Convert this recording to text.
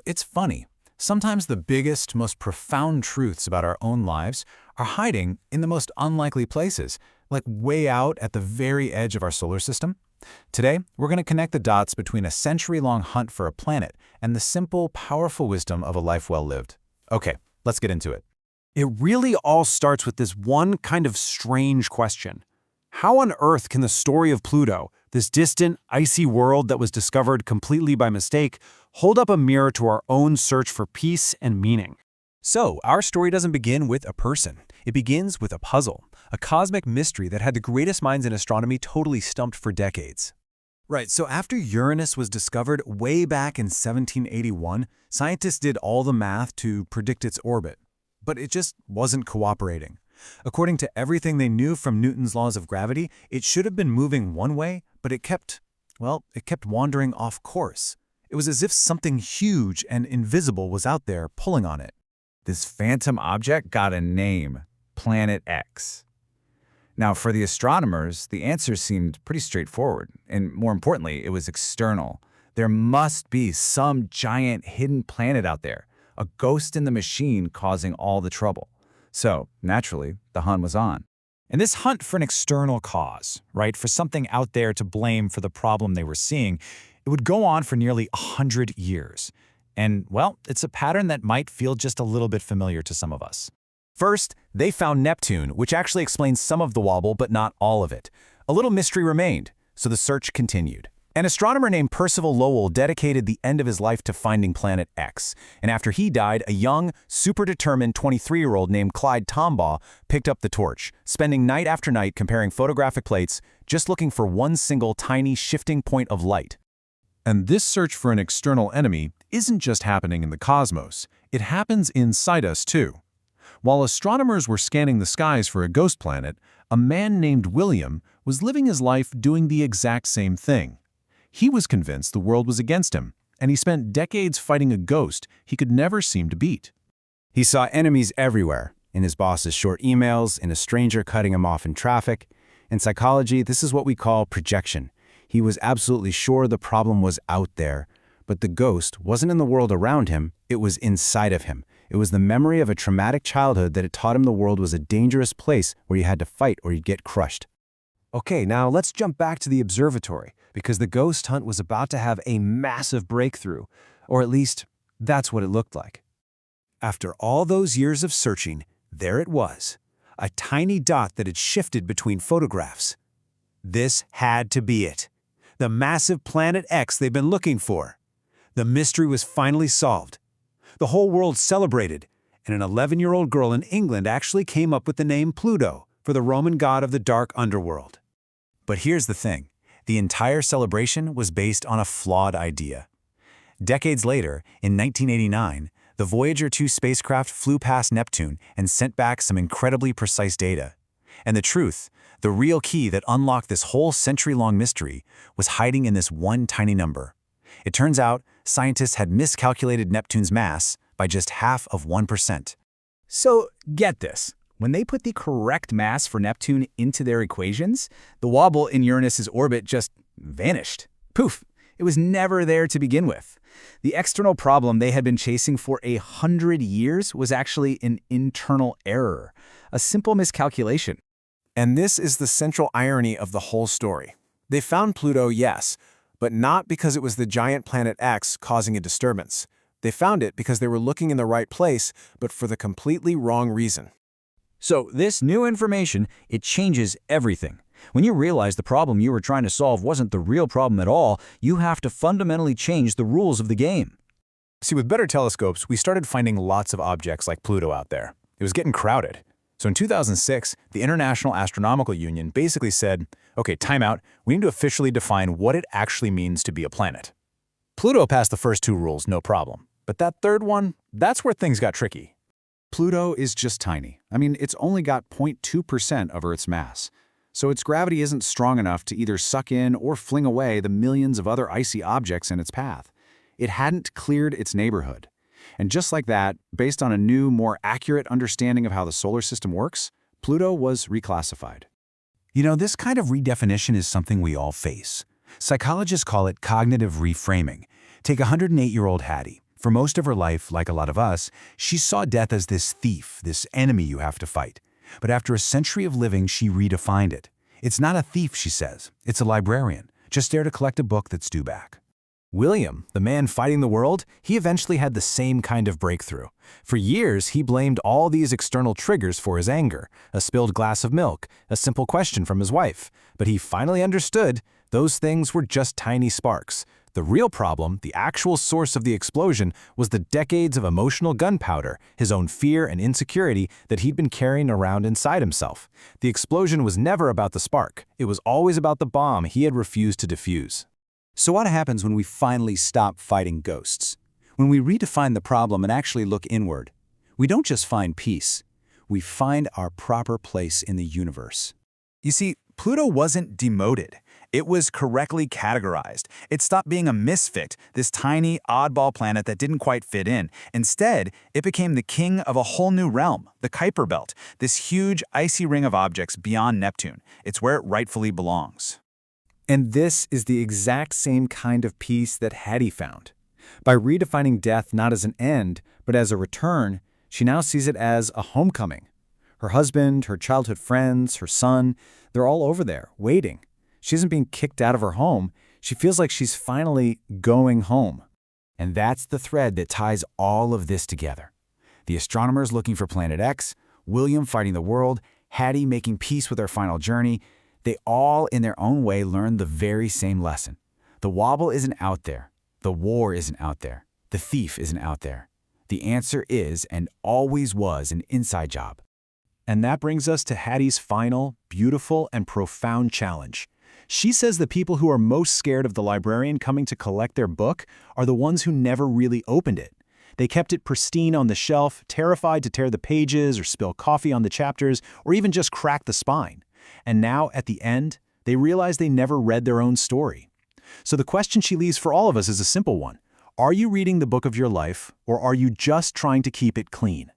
It's funny. Sometimes the biggest, most profound truths about our own lives are hiding in the most unlikely places, like way out at the very edge of our solar system. Today, we're going to connect the dots between a century-long hunt for a planet and the simple, powerful wisdom of a life well lived. Okay, let's get into it. It really all starts with this one kind of strange question. How on earth can the story of Pluto, this distant, icy world that was discovered completely by mistake, hold up a mirror to our own search for peace and meaning? So, our story doesn't begin with a person. It begins with a puzzle, a cosmic mystery that had the greatest minds in astronomy totally stumped for decades. Right, so after Uranus was discovered way back in 1781, scientists did all the math to predict its orbit. But it just wasn't cooperating. According to everything they knew from Newton's laws of gravity, it should have been moving one way, but it kept wandering off course. It was as if something huge and invisible was out there pulling on it. This phantom object got a name, Planet X. Now, for the astronomers, the answer seemed pretty straightforward, and more importantly, it was external. There must be some giant hidden planet out there, a ghost in the machine causing all the trouble. So, naturally, the hunt was on. And this hunt for an external cause, right, for something out there to blame for the problem they were seeing, it would go on for nearly 100 years. And, well, it's a pattern that might feel just a little bit familiar to some of us. First, they found Neptune, which actually explains some of the wobble, but not all of it. A little mystery remained, so the search continued. An astronomer named Percival Lowell dedicated the end of his life to finding Planet X, and after he died, a young, super determined 23-year-old named Clyde Tombaugh picked up the torch, spending night after night comparing photographic plates, just looking for one single tiny shifting point of light. And this search for an external enemy isn't just happening in the cosmos, it happens inside us too. While astronomers were scanning the skies for a ghost planet, a man named William was living his life doing the exact same thing. He was convinced the world was against him, and he spent decades fighting a ghost he could never seem to beat. He saw enemies everywhere, in his boss's short emails, in a stranger cutting him off in traffic. In psychology, this is what we call projection. He was absolutely sure the problem was out there, but the ghost wasn't in the world around him, it was inside of him. It was the memory of a traumatic childhood that had taught him the world was a dangerous place where you had to fight or you'd get crushed. Okay, now let's jump back to the observatory, because the ghost hunt was about to have a massive breakthrough, or at least, that's what it looked like. After all those years of searching, there it was, a tiny dot that had shifted between photographs. This had to be it. The massive Planet X they've been looking for. The mystery was finally solved. The whole world celebrated, and an 11-year-old girl in England actually came up with the name Pluto for the Roman god of the dark underworld. But here's the thing. The entire celebration was based on a flawed idea. Decades later, in 1989, the Voyager 2 spacecraft flew past Neptune and sent back some incredibly precise data. And the truth, the real key that unlocked this whole century-long mystery, was hiding in this one tiny number. It turns out, scientists had miscalculated Neptune's mass by just half of 1%. So, get this. When they put the correct mass for Neptune into their equations, the wobble in Uranus's orbit just vanished. Poof! It was never there to begin with. The external problem they had been chasing for 100 years was actually an internal error, a simple miscalculation. And this is the central irony of the whole story. They found Pluto, yes, but not because it was the giant Planet X causing a disturbance. They found it because they were looking in the right place, but for the completely wrong reason. So this new information, it changes everything. When you realize the problem you were trying to solve wasn't the real problem at all, you have to fundamentally change the rules of the game. See, with better telescopes, we started finding lots of objects like Pluto out there. It was getting crowded. So in 2006, the International Astronomical Union basically said, okay, time out, we need to officially define what it actually means to be a planet. Pluto passed the first two rules, no problem. But that third one, that's where things got tricky. Pluto is just tiny. I mean, it's only got 0.2% of Earth's mass. So its gravity isn't strong enough to either suck in or fling away the millions of other icy objects in its path. It hadn't cleared its neighborhood. And just like that, based on a new, more accurate understanding of how the solar system works, Pluto was reclassified. You know, this kind of redefinition is something we all face. Psychologists call it cognitive reframing. Take 108-year-old Hattie, For most of her life, like a lot of us, she saw death as this thief, this enemy you have to fight. But after a century of living, she redefined it. It's not a thief, she says. It's a librarian, just there to collect a book that's due back. William, the man fighting the world, he eventually had the same kind of breakthrough. For years, he blamed all these external triggers for his anger, a spilled glass of milk, a simple question from his wife. But he finally understood those things were just tiny sparks. The real problem, the actual source of the explosion, was the decades of emotional gunpowder, his own fear and insecurity that he'd been carrying around inside himself. The explosion was never about the spark. It was always about the bomb he had refused to defuse. So what happens when we finally stop fighting ghosts? When we redefine the problem and actually look inward, we don't just find peace, we find our proper place in the universe. You see, Pluto wasn't demoted. It was correctly categorized. It stopped being a misfit, this tiny, oddball planet that didn't quite fit in. Instead, it became the king of a whole new realm, the Kuiper Belt, this huge, icy ring of objects beyond Neptune. It's where it rightfully belongs. And this is the exact same kind of peace that Hattie found. By redefining death not as an end, but as a return, she now sees it as a homecoming. Her husband, her childhood friends, her son, they're all over there, waiting. She isn't being kicked out of her home. She feels like she's finally going home. And that's the thread that ties all of this together. The astronomers looking for Planet X, William fighting the world, Hattie making peace with her final journey, they all, in their own way, learned the very same lesson. The wobble isn't out there. The war isn't out there. The thief isn't out there. The answer is, and always was, an inside job. And that brings us to Hattie's final, beautiful, and profound challenge. She says the people who are most scared of the librarian coming to collect their book are the ones who never really opened it. They kept it pristine on the shelf, terrified to tear the pages or spill coffee on the chapters, or even just crack the spine. And now, at the end, they realize they never read their own story. So the question she leaves for all of us is a simple one. Are you reading the book of your life, or are you just trying to keep it clean?